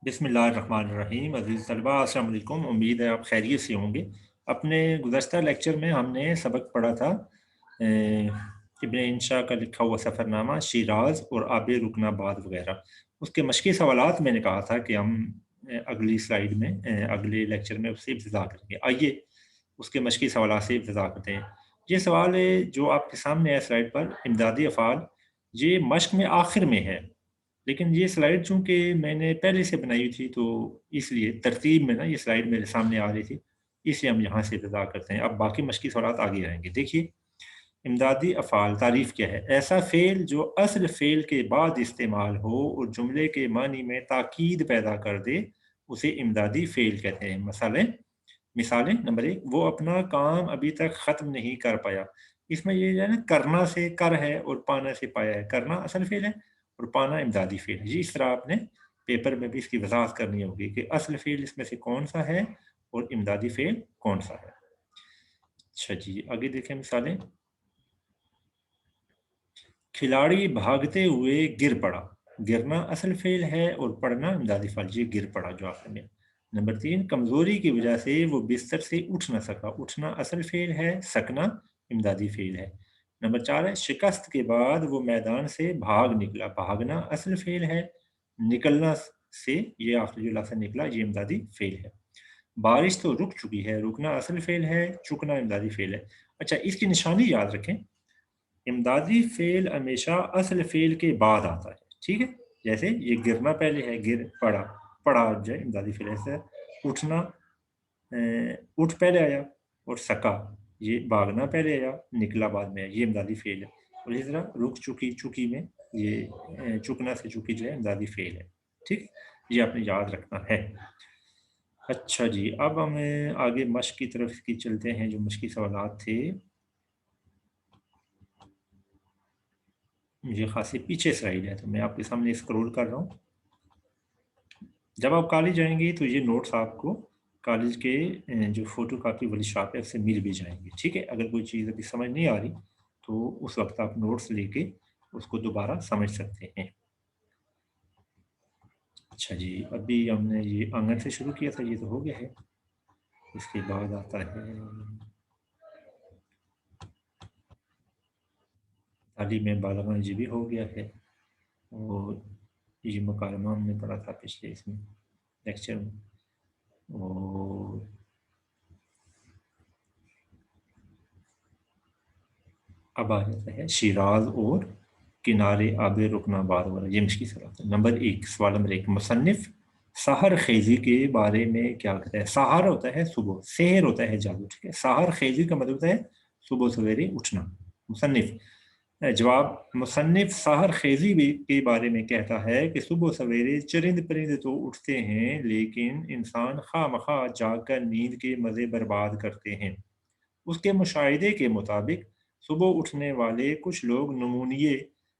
बिस्मिल्लाहिर्रहमानिर्रहीम। अज़ीज़ तलबा, अस्सलाम वालेकुम। उम्मीद है आप खैरियत से होंगे। अपने गुज़श्ता लेक्चर में हमने सबक पढ़ा था इब्न इंशा का लिखा हुआ सफ़रनामा, शिराज़ और आब रुकनाबाद वगैरह। उसके मशक़ी सवालात मैंने कहा था कि हम अगली स्लाइड में अगले लेक्चर में उससे इब्तिदा करेंगे। आइए उसके मशक़ी सवालात से इब्तिदा करते हैं। ये सवाल है जो आपके सामने है स्लाइड पर, इमदादी अफ़आल। ये मश्क में आखिर में है, लेकिन ये स्लाइड चूँकि मैंने पहले से बनाई हुई थी, तो इसलिए तरतीब में ना ये स्लाइड मेरे सामने आ रही थी, इसलिए हम यहाँ से इब्तिदा करते हैं। अब बाकी मश्क़ी सवालात आगे आएँगे। देखिए, इमदादी अफ़आल तारीफ़ क्या है? ऐसा फ़ेल जो असल फ़ेल के बाद इस्तेमाल हो और जुमले के मानी में ताकीद पैदा कर दे, उसे इमदादी फ़ेल कहते हैं। मसालें मिसालें नंबर 1, वो अपना काम अभी तक ख़त्म नहीं कर पाया। इसमें ये जो है ना, करना से कर है और पाना से पाया है। करना असल फ़ेल है और पाना इमदादी फ़ेल है। जी, इस तरह आपने पेपर में भी इसकी वज़ाहत करनी होगी कि असल फ़ेल इसमें से कौन-सा है और इमदादी फ़ेल कौन-सा है। अच्छा जी, आगे देखें मिसालें। खिलाड़ी भागते हुए गिर पड़ा। गिरना असल फ़ेल है और पड़ना इमदादी फ़ेल। जी, गिर पड़ा जो आपने में। नंबर 3, कमज़ोरी की वजह से वो बिस्तर से उठ ना सका। उठना असल फ़ेल है, सकना इमदादी फ़ेल है। नंबर 4 है, शिकस्त के बाद वो मैदान से भाग निकला। भागना असल फ़ेल है, निकलना से ये आखिरी जो लफ्ज़ निकला ये इमदादी फ़ेल है। बारिश तो रुक चुकी है, रुकना असल फ़ेल है, चुकना इमदादी फ़ेल है। अच्छा, इसकी निशानी याद रखें। इमदादी फ़ेल हमेशा असल फ़ेल के बाद आता है, ठीक है? जैसे ये गिरना पहले है, गिर पड़ा, पड़ा जो है इमदादी फ़ेल। ऐसे उठना उठ पहले आया और सका, ये भागना पहले आया, निकला बाद में आया, ये इमदादी फ़ेल है। और इसी तरह रुक चुकी, चुकी में ये चुकना से चुकी जो है इमदादी फ़ेल है, ठीक? ये आपने याद रखना है। अच्छा जी, अब हमें आगे मश्क की तरफ की चलते हैं, जो मश्की सवालात थे। ये खासी पीछे स्लाइड है, तो मैं आपके सामने स्क्रॉल कर रहा हूँ। जब आप कॉलेज जाएँगे तो ये नोट्स आपको कॉलेज के जो फ़ोटोकॉपी वाली शॉप है उससे मिल भी जाएँगे, ठीक है? अगर कोई चीज़ अभी समझ नहीं आ रही, तो उस वक़्त आप नोट्स लेके उसको दोबारा समझ सकते हैं। अच्छा जी, अभी हमने ये आंगन से शुरू किया था, ये तो हो गया है। इसके बाद आता है तालीम बालिग़ा, ये भी हो गया है। और ये मुकालमा हमने पढ़ा था पिछले इसमें लेक्चर में। और अब आ जाता है शिराज़ और किनारे आब रुकनाबाद वाला, ये मुश्किल सवाल था। नंबर 1, सवाल नंबर 1, मुसन्निफ़ सहर ख़ेज़ी के बारे में क्या कहता है? सहर होता है सुबह, सेहर होता है जादू, ठीक है? सहर ख़ेज़ी का मतलब होता है सुबह सवेरे उठना। मुसन्निफ़ जवाब, मुसन्निफ़ सहर ख़ेज़ी भी के बारे में कहता है कि सुबह सवेरे चरिंद परिंद तो उठते हैं, लेकिन इंसान खामखा जाग कर नींद के मज़े बर्बाद करते हैं। उसके मुशाहिदे के मुताबिक सुबह उठने वाले कुछ लोग नमूनिये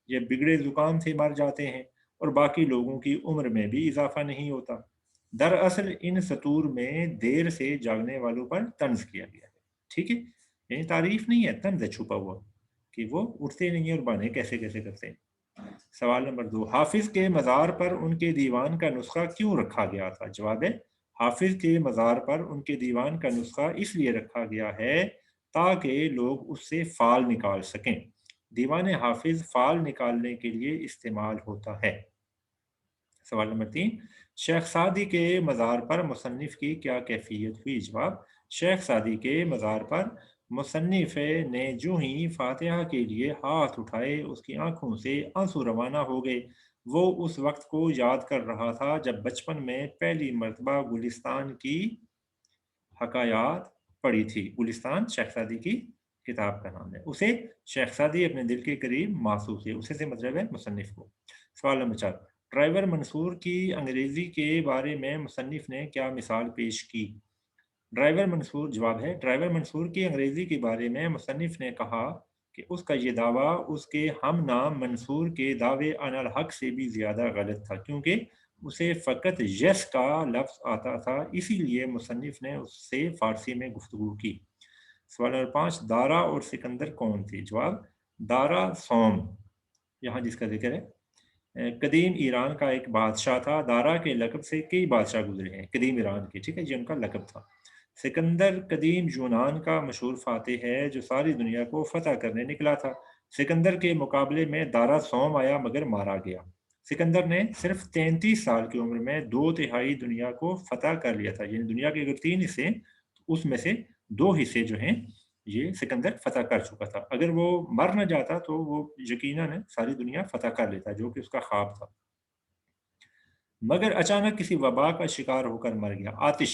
या बिगड़े ज़ुकाम से मर जाते हैं और बाकी लोगों की उम्र में भी इजाफा नहीं होता। दरअसल इन सतूर में देर से जागने वालों पर तंज किया गया है, ठीक है? यानी तारीफ नहीं है, तंज है छुपा हुआ कि वो उठते नहीं है और बहाने कैसे कैसे करते हैं। सवाल नंबर 2, हाफिज के मज़ार पर उनके दीवान का नुस्खा क्यों रखा गया था? जवाब है, हाफिज के मज़ार पर उनके दीवान का नुस्खा इसलिए रखा गया है ताकि लोग उससे फाल निकाल सकें। दीवान हाफिज फाल निकालने के लिए इस्तेमाल होता है। सवाल नंबर 3, शेख सादी के मज़ार पर मुसन्निफ़ की क्या कैफियत हुई? जवाब, शेख सादी के मज़ार पर मुसन्निफ़ ने जो ही फातिहा के लिए हाथ उठाए, उसकी आंखों से आंसू रवाना हो गए। वो उस वक्त को याद कर रहा था जब बचपन में पहली मर्तबा गुलिस्तान की हकायात पढ़ी थी। गुलिस्तान शेख सादी की किताब का नाम है। उसे शेख सादी अपने दिल के करीब महसूस हुए। उसे से मतलब है मुसन्निफ़ को। सवाल नंबर 4, ड्राइवर मंसूर की अंग्रेज़ी के बारे में मुसन्निफ़ ने क्या मिसाल पेश की? ड्राइवर मंसूर, जवाब है, ड्राइवर मंसूर की अंग्रेज़ी के बारे में मुसन्निफ़ ने कहा कि उसका ये दावा उसके हम नाम मंसूर के दावे अनल हक से भी ज़्यादा गलत था, क्योंकि उसे फ़कत यस का लफ्ज़ आता था, इसीलिए मुसन्निफ़ ने उससे फ़ारसी में गुफ्तगू की। सवाल नंबर 5, दारा और सिकंदर कौन थे? जवाब, दारा सौम, यहाँ जिसका ज़िक्र है, قدیم ایران کا ایک بادشاہ تھا، دارا کے لقب سے کئی بادشاہ گزرے ہیں قدیم ایران کے، ٹھیک ہے، یہ ان کا لقب تھا۔ سکندر قدیم یونان کا مشہور فاتح ہے جو ساری دنیا کو فتح کرنے نکلا تھا۔ سکندر کے مقابلے میں دارا سوم آیا مگر مارا گیا۔ سکندر نے صرف 33 سال کی عمر میں 2/3 دنیا کو فتح کر لیا تھا، یعنی دنیا کے اگر 3 حصے ہیں تو اس میں سے 2 حصے جو ہیں یہ سکندر فتح کر چکا تھا۔ اگر وہ مر نہ جاتا تو وہ یقیناً ساری دنیا فتح کر لیتا، جو کہ اس کا خواب تھا، مگر اچانک کسی وبا کا شکار ہو کر مر گیا۔ آتش،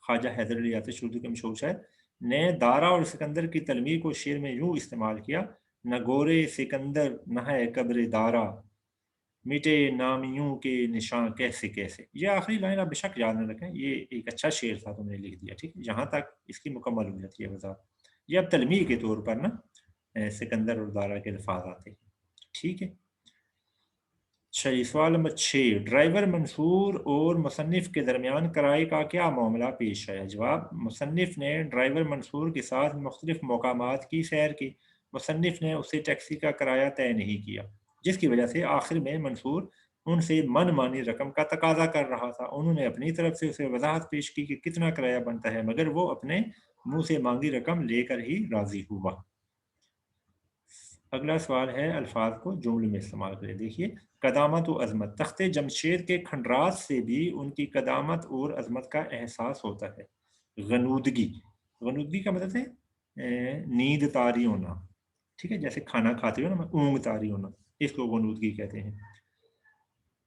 خواجہ حیدر علی آتش اردو کے مشہور شاعر نے دارا اور سکندر کی تلمیح کو شعر میں یوں استعمال کیا: نہ گورے سکندر نہ ہے قبر دارا، مٹے نامیوں کے نشاں کیسے کیسے۔ یہ آخری لائن آپ بے شک یاد نہ رکھیں، یہ ایک اچھا شعر تھا، تم نے لکھ دیا، ٹھیک ہے، یہاں تک اس کی مکمل ہو جاتی ہے وضاحت۔ یہ اب تلمیح کے طور پر نا سکندر اور دارا کے الفاظ آتے ہیں، ٹھیک ہے۔ سوال نمبر 6، ڈرائیور منصور اور مصنف کے درمیان کرائے کا کیا معاملہ پیش آیا؟ جواب: مصنف نے ڈرائیور منصور کے ساتھ مختلف مقامات کی سیر کی۔ مصنف نے اسے ٹیکسی کا کرایہ طے نہیں کیا، جس کی وجہ سے آخر میں منصور ان سے من مانی رقم کا تقاضا کر رہا تھا۔ انہوں نے اپنی طرف سے اسے وضاحت پیش کی کہ کتنا کرایہ بنتا ہے، مگر وہ اپنے منہ سے مانگی رقم لے کر ہی راضی ہوا۔ اگلا سوال ہے الفاظ کو جملے میں استعمال کریں۔ دیکھیے، قدامت و عظمت، تخت جمشید کے کھنڈرات سے بھی ان کی قدامت اور عظمت کا احساس ہوتا ہے۔ غنودگی، غنودگی کا مطلب ہے نیند طاری ہونا، ٹھیک ہے، جیسے کھانا کھاتے ہو نا اونگ طاری ہونا، اس کو غنودگی کہتے ہیں۔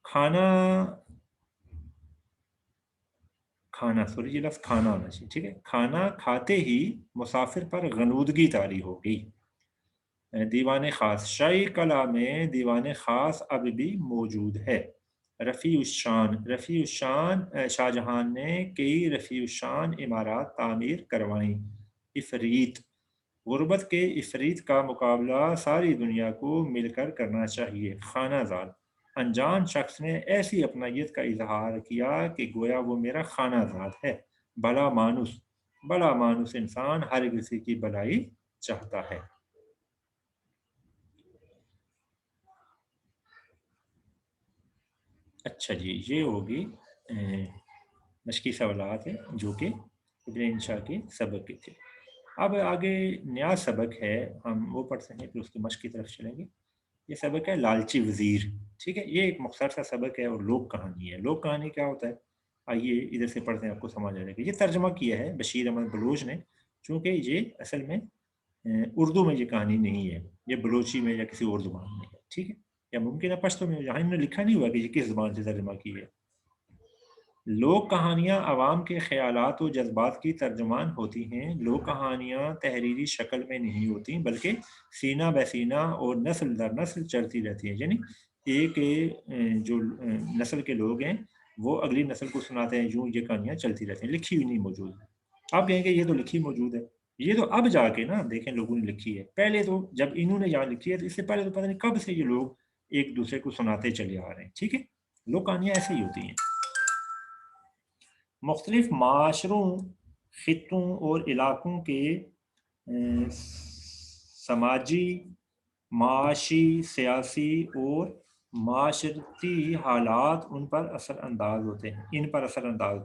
کھانا سوری، یہ لفظ کھانا آنا چاہیے، ٹھیک ہے، کھانا کھاتے ہی مسافر پر غنودگی طاری ہو گئی۔ دیوان خاص، شاہی کلا میں دیوان خاص اب بھی موجود ہے۔ رفیع الشان، رفیع الشان شاہجہان نے کئی رفیع الشان عمارات تعمیر کروائیں۔ افریت، غربت کے افریت کا مقابلہ ساری دنیا کو مل کر کرنا چاہیے۔ خانہ زاد، انجان شخص نے ایسی اپنائیت کا اظہار کیا کہ گویا وہ میرا خانہ زاد ہے۔ بھلا مانوس، بھلا مانوس انسان ہر کسی کی بھلائی چاہتا ہے۔ اچھا جی، یہ ہوگی مشقی سوالات ہیں جو کہ ابن انشاء کے سبق کے تھے۔ اب آگے نیا سبق ہے، ہم وہ پڑھتے ہیں پھر اس کی مشق کی طرف چلیں گے۔ یہ سبق ہے لالچی وزیر، ٹھیک ہے، یہ ایک مختصر سا سبق ہے اور لوک کہانی ہے۔ لوک کہانی کیا ہوتا ہے؟ آئیے ادھر سے پڑھتے ہیں، آپ کو سمجھ آ جائے گا۔ یہ ترجمہ کیا ہے بشیر احمد بلوچ نے، چونکہ یہ اصل میں اردو میں یہ کہانی نہیں ہے، یہ بلوچی میں یا کسی اور زبان میں ہے، ٹھیک ہے، یا ممکن ہے پشتو میں، یہاں انہوں نے لکھا نہیں ہوا کہ یہ کس زبان سے ترجمہ کی ہے۔ لوک کہانیاں عوام کے خیالات و جذبات کی ترجمان ہوتی ہیں۔ لوک کہانیاں تحریری شکل میں نہیں ہوتی بلکہ سینہ بہ سینہ اور نسل در نسل چلتی رہتی ہیں، یعنی ایک جو نسل کے لوگ ہیں وہ اگلی نسل کو سناتے ہیں، یوں یہ کہانیاں چلتی رہتی ہیں، لکھی ہوئی نہیں موجود ہے۔ آپ کہیں گے یہ تو لکھی موجود ہے، یہ تو اب جا کے نا دیکھیں لوگوں نے لکھی ہے، پہلے تو جب انہوں نے یہاں لکھی ہے تو اس سے پہلے تو پتہ نہیں کب سے یہ لوگ ایک دوسرے کو سناتے چلے آ رہے ہیں، ٹھیک ہے۔ لوک کہانیاں ایسے ہی ہوتی ہیں۔ مختلف معاشروں، خطوں اور علاقوں کے سماجی، معاشی، سیاسی اور معاشرتی حالات ان پر اثر انداز ہوتے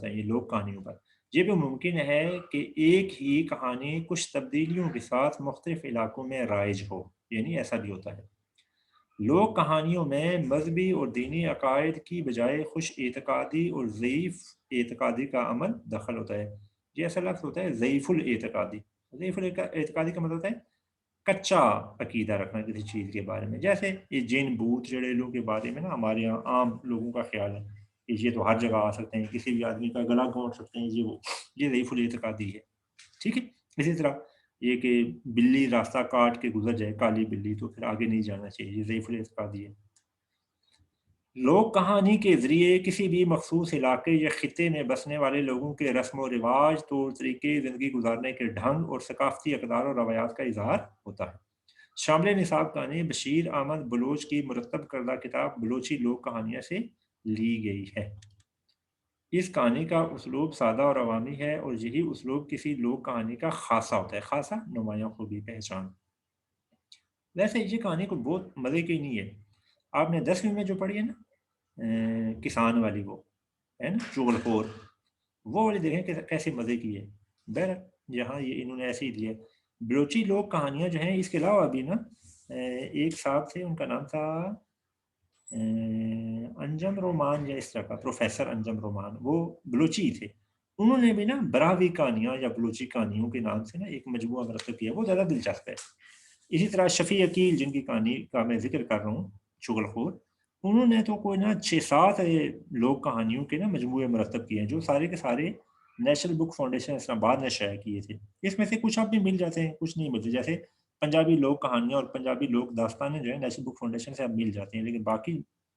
ہیں یہ لوک کہانیوں پر۔ یہ بھی ممکن ہے کہ ایک ہی کہانی کچھ تبدیلیوں کے ساتھ مختلف علاقوں میں رائج ہو، یعنی ایسا بھی ہوتا ہے۔ لوک کہانیوں میں مذہبی اور دینی عقائد کی بجائے خوش اعتقادی اور ضعیف اعتقادی کا عمل دخل ہوتا ہے۔ یہ ایسا لفظ ہوتا ہے ضعیف الاعتقادی۔ ضعیف الاعتقادی کا مطلب ہوتا ہے کچا عقیدہ رکھنا کسی چیز کے بارے میں، جیسے یہ جن بھوت چڑیلوں کے بارے میں نا ہمارے یہاں عام لوگوں کا خیال ہے کہ یہ تو ہر جگہ آ سکتے ہیں، کسی بھی آدمی کا گلا گھونٹ سکتے ہیں، یہ ضعیف الاعتقادی ہے، ٹھیک ہے۔ اسی طرح یہ کہ بلی راستہ کاٹ کے گزر جائے، کالی بلی، تو پھر آگے نہیں جانا چاہیے، یہ ضعیف الاعتقادی ہے۔ لوک کہانی کے ذریعے کسی بھی مخصوص علاقے یا خطے میں بسنے والے لوگوں کے رسم و رواج، طور طریقے، زندگی گزارنے کے ڈھنگ اور ثقافتی اقدار و روایات کا اظہار ہوتا ہے۔ شامل نصاب کہانی بشیر احمد بلوچ کی مرتب کردہ کتاب بلوچی لوک کہانیاں سے لی گئی ہے۔ اس کہانی کا اسلوب سادہ اور عوامی ہے اور یہی اسلوب کسی لوک کہانی کا خاصہ ہوتا ہے، خاصہ نمایاں خوبی، پہچان۔ ویسے یہ کہانی کو بہت مزے کی نہیں ہے، आपने 10वीं में जो पढ़ी है ना किसान वाली, वो है ना चुगलखोर, वो वाली देखें कि कैसे मज़े की है। बहर यहाँ ये इन्होंने ऐसे ही दिया। बलोची लोक कहानियाँ जो हैं, इसके अलावा भी ना एक साहब थे, उनका नाम था अंजम रोमान या इस तरह का, प्रोफेसर अंजम रोमान, वो बलोची थे। उन्होंने भी ना बरावी कहानियाँ या बलोची कहानियों के नाम से ना एक मजमूआ मरतब किया, वो ज़्यादा दिलचस्प है। इसी तरह शफी अकील, जिनकी कहानी का मैं जिक्र कर रहा हूँ, चुगलखोर, उन्होंने तो कोई ना 6-7 लोक कहानियों के ना मजमूए मरतब किए हैं, जो सारे के सारे नेशनल बुक फाउंडेशन इस्लामाबाद ने शाया किए थे। इसमें से कुछ अब भी मिल जाते हैं, कुछ नहीं मिलते। जैसे पंजाबी लोक कहानियाँ और पंजाबी लोक दास्तानें जो है नेशनल बुक फाउंडेशन से अब मिल जाती हैं, लेकिन बाकी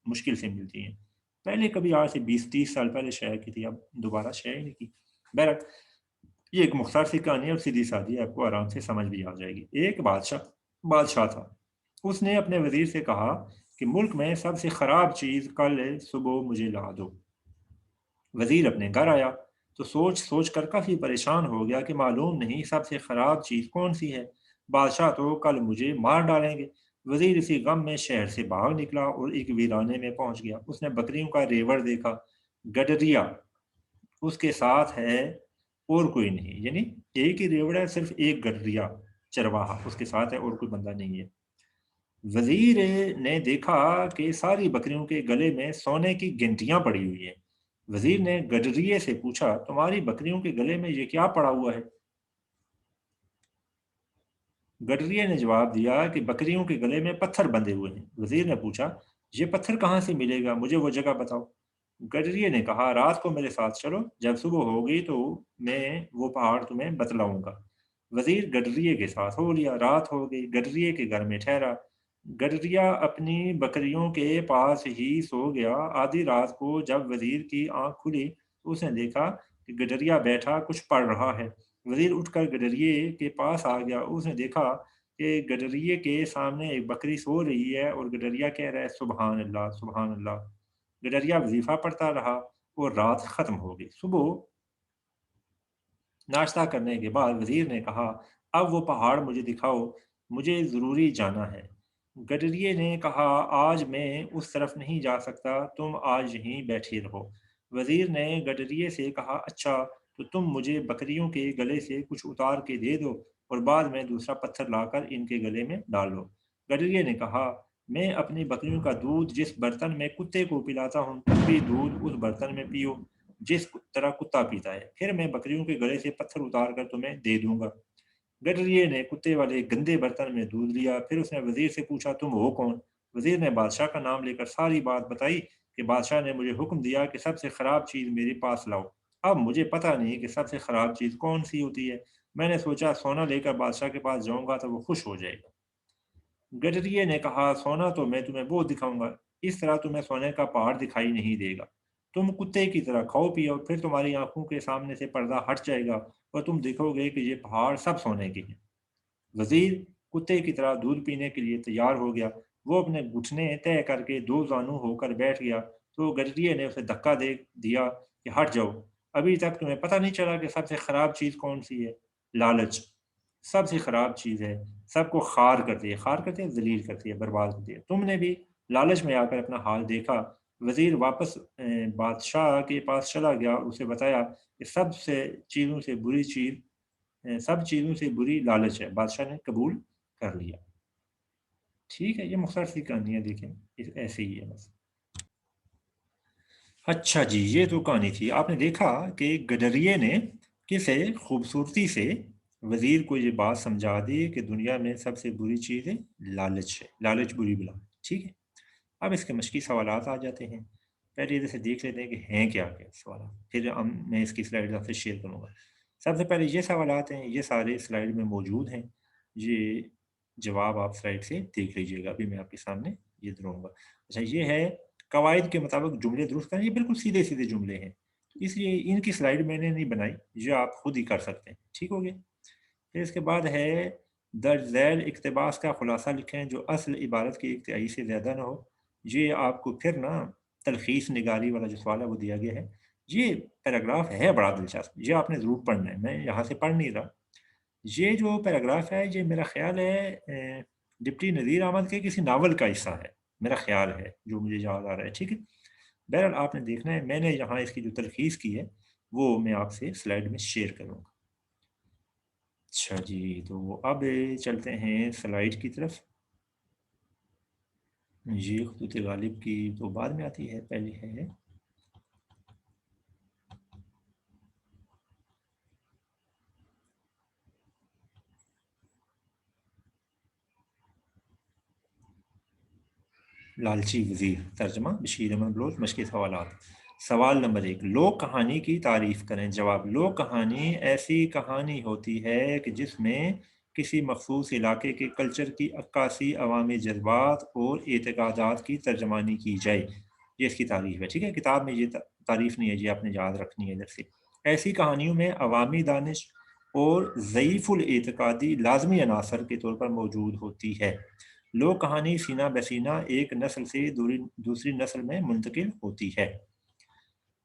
मुश्किल से मिलती हैं। पहले कभी आज से 20-30 साल पहले शाया की थी, अब दोबारा शाया ही नहीं की। बहरहाल ये एक मुख्तार सी कहानी है और सीधी सादी है, आपको आराम से समझ भी आ जाएगी। एक बादशाह बादशाह था। उसने अपने वजीर से कहा कि मुल्क में सबसे खराब चीज कल सुबह मुझे ला दो। वजीर अपने घर आया तो सोच सोच कर काफी परेशान हो गया कि मालूम नहीं सबसे खराब चीज कौन सी है। बादशाह तो कल मुझे मार डालेंगे। वजीर इसी गम में शहर से बाहर निकला और एक वीराने में पहुंच गया। उसने बकरियों का रेवड़ देखा, गडरिया उसके साथ है और कोई नहीं, यानी एक ही रेवड़ है, सिर्फ एक गडरिया चरवाहा उसके साथ है और कोई बंदा नहीं है। वजीर ने देखा कि सारी बकरियों के गले में सोने की गिनटियां पड़ी हुई हैं। वजीर ने गडरिये से पूछा, तुम्हारी बकरियों के गले में ये क्या पड़ा हुआ है? गडरिये ने जवाब दिया कि बकरियों के गले में पत्थर बंधे हुए हैं। वजीर ने पूछा, ये पत्थर कहाँ से मिलेगा, मुझे वो जगह बताओ। गडरिये ने कहा, रात को मेरे साथ चलो, जब सुबह होगी तो मैं वो पहाड़ तुम्हें बतलाऊंगा। वजीर गडरिये के साथ हो लिया। रात हो गई, गडरिये के घर में ठहरा। गडरिया अपनी बकरियों के पास ही सो गया। आधी रात को जब वजीर की आंख खुली तो उसने देखा कि गडरिया बैठा कुछ पढ़ रहा है। वजीर उठकर गडरिये के पास आ गया। उसने देखा कि गडरिये के सामने एक बकरी सो रही है और गडरिया कह रहा है, सुबहान अल्लाह सुबहान अल्लाह। गडरिया वजीफा पढ़ता रहा और रात खत्म हो गई। सुबह नाश्ता करने के बाद वजीर ने कहा, अब वो पहाड़ मुझे दिखाओ, मुझे ज़रूरी जाना है। गडरिये ने कहा, आज मैं उस तरफ नहीं जा सकता, तुम आज यहीं बैठे रहो। वजीर ने गडरिये से कहा, अच्छा तो तुम मुझे बकरियों के गले से कुछ उतार के दे दो और बाद में दूसरा पत्थर लाकर इनके गले में डाल लो। गडरिये ने कहा, मैं अपनी बकरियों का दूध जिस बर्तन में कुत्ते को पिलाता हूँ, तुम भी दूध उस बर्तन में पियो जिस तरह कुत्ता पीता है, फिर मैं बकरियों के गले से पत्थर उतार कर तुम्हें दे दूंगा। गडरिये ने कुत्ते वाले गंदे बर्तन में दूध लिया। फिर उसने वजीर से पूछा, तुम हो कौन? वजीर ने बादशाह का नाम लेकर सारी बात बताई कि बादशाह ने मुझे हुक्म दिया कि सबसे खराब चीज मेरे पास लाओ। अब मुझे पता नहीं कि सबसे खराब चीज कौन सी होती है। मैंने सोचा सोना लेकर बादशाह के पास जाऊंगा तो वो खुश हो जाएगा। गडरिये ने कहा, सोना तो मैं तुम्हें वो दिखाऊंगा, इस तरह तुम्हें सोने का पहाड़ दिखाई नहीं देगा। तुम कुत्ते की तरह खाओ पियो, फिर तुम्हारी आंखों के सामने से पर्दा हट जाएगा और तुम देखोगे कि ये पहाड़ सब सोने के हैं। वजीर कुत्ते की तरह दूध पीने के लिए तैयार हो गया। वो अपने घुटने तय करके दो जानू होकर बैठ गया तो गडरिये ने उसे धक्का दे दिया कि हट जाओ, अभी तक तुम्हें पता नहीं चला कि सबसे खराब चीज कौन सी है? लालच सबसे खराब चीज है, सबको खार करती है, खार करती है, जलील करती है, बर्बाद करती है। तुमने भी लालच में आकर अपना हाल देखा। वजीर वापस बादशाह के पास चला गया, उसे बताया कि सबसे चीजों से बुरी चीज सब चीजों से बुरी लालच है। बादशाह ने कबूल कर लिया। ठीक है, ये मुख्तसर सी कहानी है, देखें ऐसे ही है बस। अच्छा जी, ये तो कहानी थी। आपने देखा कि गडरिये ने किसे खूबसूरती से वजीर को ये बात समझा दी कि दुनिया में सबसे बुरी चीज़ है लालच है, लालच बुरी बला। ठीक है, अब इसके मशकी सवालात आ जाते हैं। पहले इधर से देख लेते हैं कि हैं क्या क्या सवाल, फिर हम मैं इसकी स्लाइड आपसे शेयर करूँगा। सबसे पहले ये सवालात हैं, ये सारे स्लाइड में मौजूद हैं। ये जवाब आप स्लाइड से देख लीजिएगा, अभी मैं आपके सामने ये दूंगा। अच्छा, ये है कवायद के मुताबिक जुमले दुरुस्त करें। ये बिल्कुल सीधे सीधे जुमले हैं, तो इसलिए इनकी स्लाइड मैंने नहीं बनाई, ये आप खुद ही कर सकते हैं। ठीक हो गया। फिर इसके बाद है दर्ज झैल इक़्तिबास का खुलासा लिखें जो असल इबारत की एक तिहाई से ज़्यादा ना हो। ये आपको फिर ना तलखीस निगारी वाला जो सवाल है वो दिया गया है। ये पैराग्राफ है बड़ा दिलचस्प, ये आपने ज़रूर पढ़ना है, मैं यहाँ से पढ़ नहीं रहा। ये जो पैराग्राफ है ये मेरा ख्याल है डिप्टी नज़ीर अहमद के किसी नावल का हिस्सा है। میرا خیال ہے جو مجھے یاد آ رہا ہے، ٹھیک ہے۔ بہرحال آپ نے دیکھنا ہے، میں نے یہاں اس کی جو تلخیص کی ہے وہ میں آپ سے سلائڈ میں شیئر کروں گا۔ اچھا جی، تو اب چلتے ہیں سلائڈ کی طرف۔ یہ خطوط غالب کی تو بعد میں آتی ہے، پہلے ہے لالچی وزیر، ترجمہ بشیر احمد بلوچ، مشقی سوالات۔ سوال نمبر 1، لوک کہانی کی تعریف کریں۔ جواب، لوک کہانی ایسی کہانی ہوتی ہے کہ جس میں کسی مخصوص علاقے کے کلچر کی عکاسی، عوامی جذبات اور اعتقادات کی ترجمانی کی جائے، یہ اس کی تعریف ہے، ٹھیک ہے۔ کتاب میں یہ تعریف نہیں ہے جی، آپ نے یاد رکھنی ہے ادھر سے۔ ایسی کہانیوں میں عوامی دانش اور ضعیف الاعتقادی لازمی عناصر کے طور پر موجود ہوتی ہے۔ لوک کہانی سینہ بسینہ ایک نسل سے دوسری نسل میں منتقل ہوتی ہے۔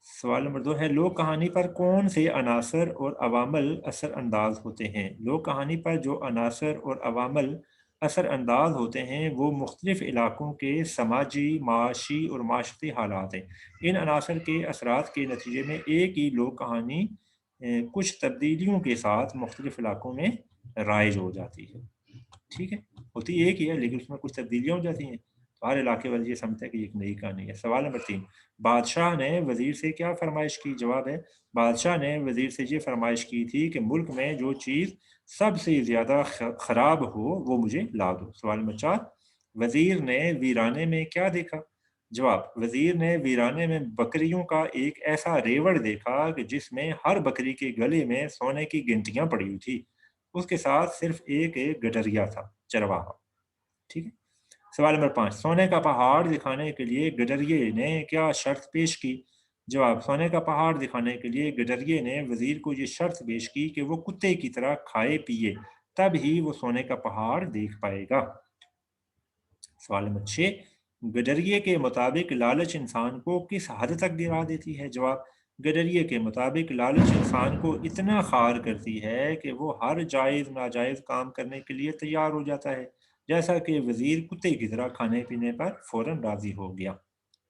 سوال نمبر 2 ہے، لوک کہانی پر کون سے عناصر اور عوامل اثر انداز ہوتے ہیں؟ لوک کہانی پر جو عناصر اور عوامل اثر انداز ہوتے ہیں وہ مختلف علاقوں کے سماجی، معاشی اور معاشرتی حالات ہیں۔ ان عناصر کے اثرات کے نتیجے میں ایک ہی لوک کہانی کچھ تبدیلیوں کے ساتھ مختلف علاقوں میں رائج ہو جاتی ہے، ٹھیک ہے۔ ہوتی ایک ہی ہے لیکن اس میں کچھ تبدیلیاں ہو جاتی ہیں، تو ہر علاقے والے یہ سمجھتے ہیں کہ یہ ایک نئی کہانی ہے۔ سوال نمبر 3، بادشاہ نے وزیر سے کیا فرمائش کی؟ جواب ہے، بادشاہ نے وزیر سے یہ فرمائش کی تھی کہ ملک میں جو چیز سب سے زیادہ خراب ہو وہ مجھے لا دو۔ سوال نمبر 4، وزیر نے ویرانے میں کیا دیکھا؟ جواب، وزیر نے ویرانے میں بکریوں کا ایک ایسا ریوڑ دیکھا کہ جس میں ہر بکری کے گلے میں سونے کی گنٹیاں پڑی ہوئی تھی، اس کے ساتھ صرف ایک گڈریا تھا، چرواہا، ٹھیک ہے۔ سوال نمبر 5، سونے کا پہاڑ دکھانے کے لیے گڈریے نے کیا شرط پیش کی؟ جواب، سونے کا پہاڑ دکھانے کے لیے گڈریے نے وزیر کو یہ شرط پیش کی کہ وہ کتے کی طرح کھائے پیے، تب ہی وہ سونے کا پہاڑ دیکھ پائے گا۔ سوال نمبر 6، گڈریے کے مطابق لالچ انسان کو کس حد تک گرا دیتی ہے؟ جواب، گڈریے کے مطابق لالچ انسان کو اتنا خوار کرتی ہے کہ وہ ہر جائز ناجائز کام کرنے کے لیے تیار ہو جاتا ہے، جیسا کہ وزیر کتے کی طرح کھانے پینے پر فوراً راضی ہو گیا،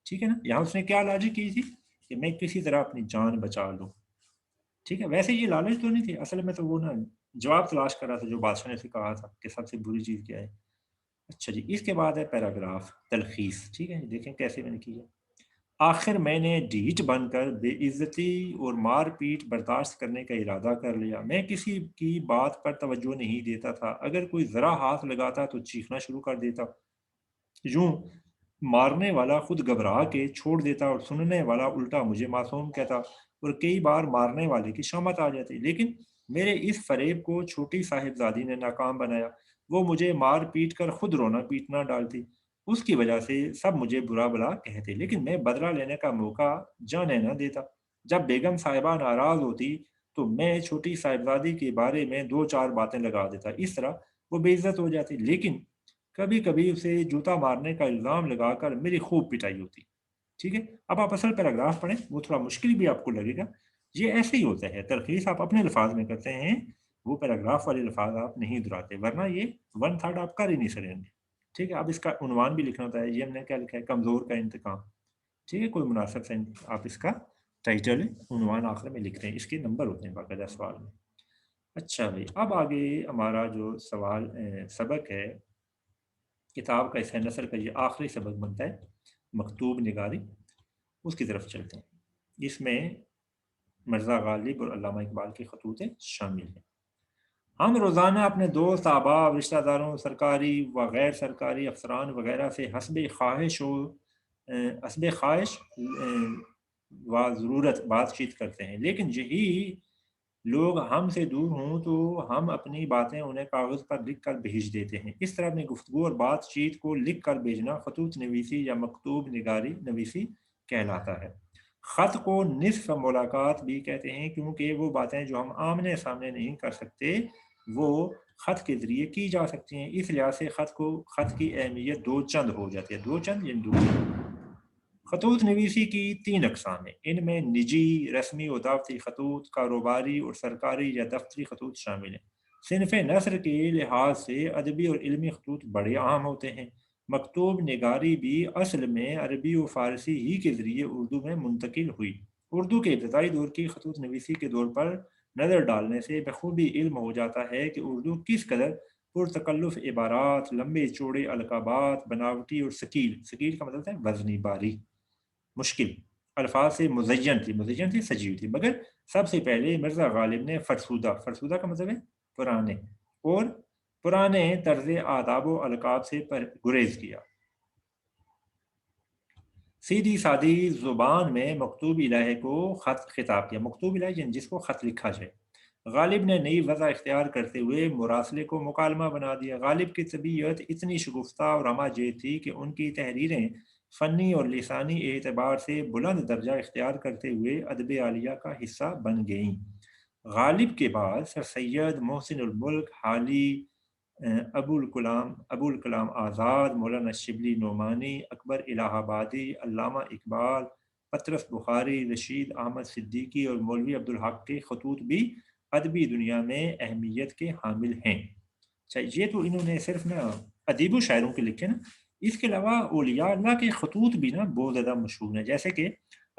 ٹھیک ہے نا۔ یہاں اس نے کیا لالچ کی تھی کہ میں کسی طرح اپنی جان بچا لوں، ٹھیک ہے۔ ویسے یہ لالچ تو نہیں تھی، اصل میں تو وہ نا جواب تلاش کر رہا تھا جو بادشاہ نے اسے کہا تھا کہ سب سے بری چیز کیا ہے۔ اچھا جی، اس کے بعد ہے پیراگراف تلخیص، ٹھیک ہے، دیکھیں کیسے میں نے کی ہے۔ آخر میں نے ڈھیٹ بن کر بے عزتی اور مار پیٹ برداشت کرنے کا ارادہ کر لیا۔ میں کسی کی بات پر توجہ نہیں دیتا تھا، اگر کوئی ذرا ہاتھ لگاتا تو چیخنا شروع کر دیتا، یوں مارنے والا خود گھبرا کے چھوڑ دیتا اور سننے والا الٹا مجھے معصوم کہتا، اور کئی بار مارنے والے کی شامت آ جاتی، لیکن میرے اس فریب کو چھوٹی صاحبزادی نے ناکام بنایا۔ وہ مجھے مار پیٹ کر خود رونا پیٹنا ڈالتی، اس کی وجہ سے سب مجھے برا بلا کہتے، لیکن میں بدلہ لینے کا موقع جانے نہ دیتا۔ جب بیگم صاحبہ ناراض ہوتی تو میں چھوٹی صاحبزادی کے بارے میں دو چار باتیں لگا دیتا، اس طرح وہ بے عزت ہو جاتی، لیکن کبھی کبھی اسے جوتا مارنے کا الزام لگا کر میری خوب پٹائی ہوتی، ٹھیک ہے۔ اب آپ اصل پیراگراف پڑھیں، وہ تھوڑا مشکل بھی آپ کو لگے گا، یہ ایسے ہی ہوتا ہے، تلخیص آپ اپنے الفاظ میں کرتے ہیں، وہ پیراگراف والے الفاظ آپ نہیں دہراتے، ورنہ یہ 1/3 آپ کر ہی نہیں سکیں گے، ٹھیک ہے۔ اب اس کا عنوان بھی لکھنا ہوتا ہے، یہ ہم نے کیا لکھا ہے، کمزور کا انتقام، ٹھیک ہے، کوئی مناسب سے آپ اس کا ٹائٹل عنوان آخر میں لکھتے ہیں، اس کے نمبر ہوتے ہیں باقاعدہ سوال میں۔ اچھا بھائی، اب آگے ہمارا جو سوال سبق ہے کتاب کا، اس نثر کا یہ آخری سبق بنتا ہے، مکتوب نگاری، اس کی طرف چلتے ہیں۔ اس میں مرزا غالب اور علامہ اقبال کے خطوط شامل ہیں۔ ہم روزانہ اپنے دوست، احباب، رشتہ داروں، سرکاری و غیر سرکاری افسران وغیرہ سے حسب خواہش و ضرورت بات چیت کرتے ہیں، لیکن یہی لوگ ہم سے دور ہوں تو ہم اپنی باتیں انہیں کاغذ پر لکھ کر بھیج دیتے ہیں۔ اس طرح اپنی گفتگو اور بات چیت کو لکھ کر بھیجنا خطوط نویسی یا مکتوب نگاری نویسی کہلاتا ہے۔ خط کو نصف ملاقات بھی کہتے ہیں، کیونکہ وہ باتیں جو ہم آمنے سامنے نہیں کر سکتے وہ خط کے ذریعے کی جا سکتی ہیں۔ اس لحاظ سے خط کی اہمیت دو چند ہو جاتی ہے، دو چند یعنی دو۔ خطوط نویسی کی 3 اقسام ہیں، ان میں نجی، رسمی و دعوتی خطوط، کاروباری اور سرکاری یا دفتری خطوط شامل ہیں۔ صنف نثر کے لحاظ سے ادبی اور علمی خطوط بڑے عام ہوتے ہیں، मकतूब निगारी भी असल में अरबी व फ़ारसी ही के ज़रिए उर्दू में मुंतकिल हुई। उर्दू के इब्तदाई दौर की खतूत नवीसी के दौर पर नज़र डालने से बखूबी इल्म हो जाता है कि उर्दू किस कदर पुरतकल्लुफ़ इबारात, लंबे चौड़े अलकाबात, बनावटी और सकील, सकील का मतलब है वज़नी, भारी, मुश्किल अल्फाज से मुज़य्यन थी, सजी हुई थी। मगर सबसे पहले मिर्ज़ा गालिब ने फरसूदा, फरसूदा का मतलब है पुराने, और पुराने तर्ज आदाब व अलकाब से पर गुरेज किया। सीधी सादी ज़ुबान में मकतूब इलाहे को ख़त खिताब किया। मकतूब इलाहे यानी जिसको ख़त लिखा जाए। गालिब ने नई वज़ा इख्तियार करते हुए मुरासले को मुकालमा बना दिया। गालिब की तबीयत इतनी शगुफ्ता और रमाजेद थी कि उनकी तहरीरें फ़नी और लिसानी एतबार से बुलंद दर्जा इख्तियार करते हुए अदब आलिया का हिस्सा बन गईं। गालिब के बाद सर सैयद मोहसिन उल मुल्क हाली, अबुल कलाम आज़ाद, मौलाना शिबली नोमानी, अकबर इलाहाबादी, अल्लामा इकबाल, पतरस बुखारी, रशीद अहमद सिद्दीकी और मौलवी अब्दुल हक के खतूत भी अदबी दुनिया में अहमियत के हामिल हैं। अच्छा, ये तो इन्होंने सिर्फ ना अदीब शायरों के लिखे ना, इसके अलावा औलिया अल्लाह के खतूत भी ना बहुत ज़्यादा मशहूर हैं। जैसे कि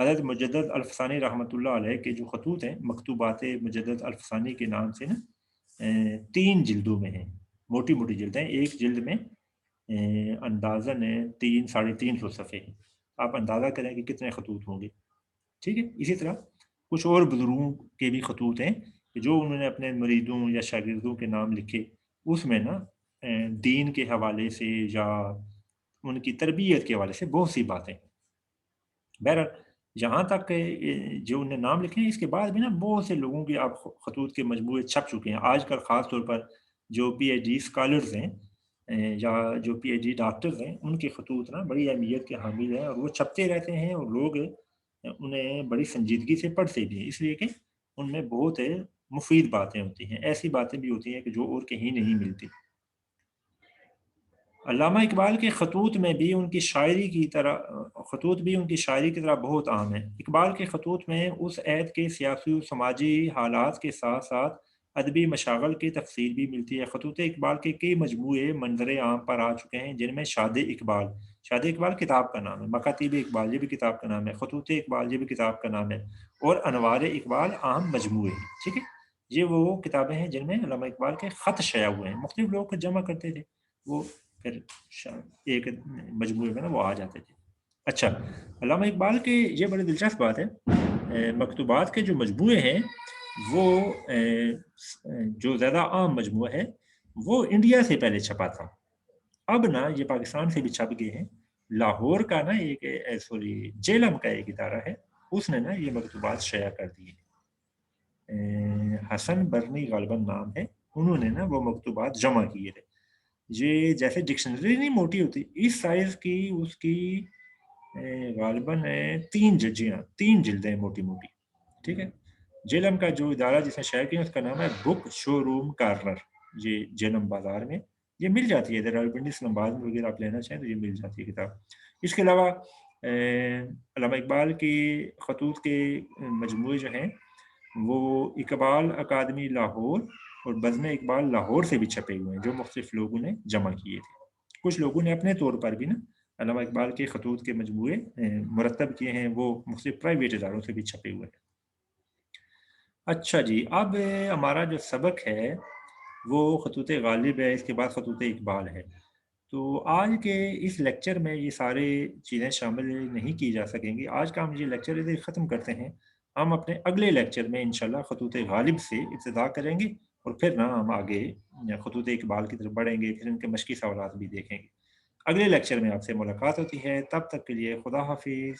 हज़रत मुजद्दद अल्फ़सानी रहमतुल्लाह अलैह के जो खतूत हैं, मकतूबात मुजद्दद अल्फ़सानी के नाम से ना 3 जिल्दों में हैं, मोटी-मोटी जिल्द हैं। एक जिल्द में अंदाज़न 3 साढ़े 300 सफ़े हैं। आप अंदाज़ा करें कि कितने खतूत होंगे, ठीक है? इसी तरह कुछ और बुज़ुर्गों के भी खतूत हैं कि जो उन्होंने अपने मुरीदों या शागिर्दों के नाम लिखे, उसमें ना दीन के हवाले से या उनकी तरबियत के हवाले से बहुत सी बातें। बहरहाल, जहाँ तक जो उन्होंने नाम लिखे हैं, इसके बाद भी ना बहुत से लोगों के आप खतूत के मजमूए छप चुके हैं। आजकल ख़ास तौर पर जो पीएचडी स्कॉलर्स हैं या जो पीएचडी डॉक्टर्स हैं, उनके खतूत ना बड़ी अहमियत के हामिल हैं और वो छपते रहते हैं और लोग उन्हें बड़ी संजीदगी से पढ़ते भी हैं, इसलिए कि उनमें बहुत मुफीद बातें होती हैं। ऐसी बातें भी होती हैं कि जो और कहीं नहीं मिलती। अल्लामा इकबाल के खतूत भी उनकी शायरी की तरह बहुत अहम हैं। इकबाल के खतूत में उस ऐत के सियासी और समाजी हालात के साथ साथ अदबी मशागल की तफसीर भी मिलती है। खतूत इकबाल के कई मजमूए मंजर आम पर आ चुके हैं, जिनमें शाद इकबाल किताब का नाम है, मकातीब इकबाल ये भी किताब का नाम है, खतूत इकबाल ये भी किताब का नाम है, और अनवार इकबाल अहम मजमूए हैं। ठीक है, ये वो किताबें हैं जिनमें अल्लामा इकबाल के ख़त शया हुए हैं। मुख्तलिफ लोग जमा करते थे, वो फिर एक मजमूए में ना वो आ जाते थे। अच्छा, अल्लामा इकबाल के ये बड़ी दिलचस्प बात है, मकतूबात के जो मजमूए हैं वो जो ज़्यादा आम मजमूआ है वो इंडिया से पहले छपा था। अब ना ये पाकिस्तान से भी छप गए हैं। लाहौर का ना एक सॉरी जेलम का एक इदारा है, उसने ना ये मकतूबात शाया कर दिए। हसन बरनी गालिबन नाम है, उन्होंने ना वो मकतूबात जमा किए थे। ये जैसे डिक्शनरी नहीं मोटी होती, इस साइज की उसकी गालिबन 3 जिल्दें मोटी-मोटी, ठीक है? जेलम का जो इदारा जिसने शाया किया उसका नाम है बुक शोरूम कार्नर। ये जेलम बाज़ार में ये मिल जाती है, इधर रावलपिंडी इस्लामाबाद में वगैरह आप लेना चाहें तो ये मिल जाती है किताब। इसके अलावा अल्लामा इकबाल की खतूत के मजमूए जो हैं वो इकबाल अकादमी लाहौर और बज़्म इकबाल लाहौर से भी छपे हुए हैं, जो मुख्तलिफ लोगों ने जमा किए थे। कुछ लोगों ने अपने तौर पर भी ना अल्लामा इकबाल के खतूत के मजमूए मुरतब किए हैं, वो मुख्तलिफ प्राइवेट इदारों से भी छपे हुए हैं। अच्छा जी, अब हमारा जो सबक है वो खतूत गालिब है, इसके बाद खतूत इकबाल है। तो आज के इस लेक्चर में ये सारे चीज़ें शामिल नहीं की जा सकेंगी। आज का हम ये लेक्चर इधर ख़त्म करते हैं। हम अपने अगले लेक्चर में इंशाल्लाह खतूत गालिब से इब्तिदा करेंगे और फिर ना हम आगे खतूत इकबाल की तरफ बढ़ेंगे, फिर उनके मशक़ी सवालात भी देखेंगे। अगले लेक्चर में आपसे मुलाकात होती है, तब तक के लिए खुदा हाफ़िज़।